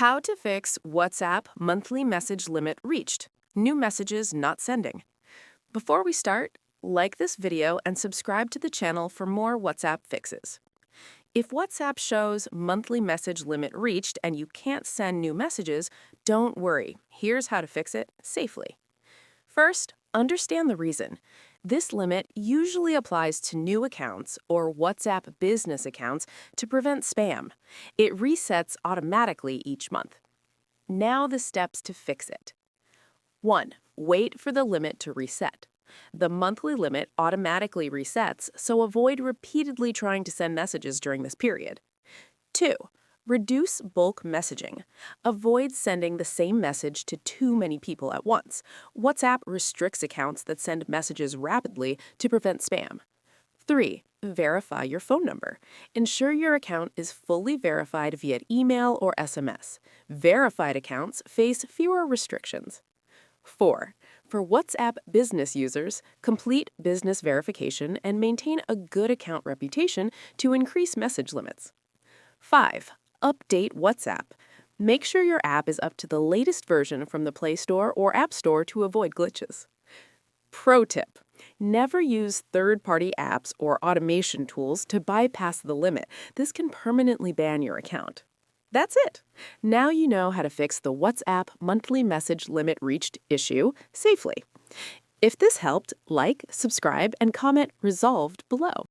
How to fix WhatsApp monthly message limit reached. New messages not sending. Before we start, like this video and subscribe to the channel for more WhatsApp fixes. If WhatsApp shows monthly message limit reached and you can't send new messages, don't worry. Here's how to fix it safely. First, understand the reason. This limit usually applies to new accounts or WhatsApp business accounts to prevent spam. It resets automatically each month. Now the steps to fix it. 1. Wait for the limit to reset. The monthly limit automatically resets, so avoid repeatedly trying to send messages during this period. 2. Reduce bulk messaging. Avoid sending the same message to too many people at once. WhatsApp restricts accounts that send messages rapidly to prevent spam. 3. Verify your phone number. Ensure your account is fully verified via email or SMS. Verified accounts face fewer restrictions. 4. For WhatsApp business users, complete business verification and maintain a good account reputation to increase message limits. 5. Update WhatsApp. Make sure your app is up to the latest version from the Play Store or App Store to avoid glitches. Pro tip: never use third-party apps or automation tools to bypass the limit. This can permanently ban your account. That's it. Now you know how to fix the WhatsApp monthly message limit reached issue safely. If this helped, like, subscribe, and comment "resolved" below.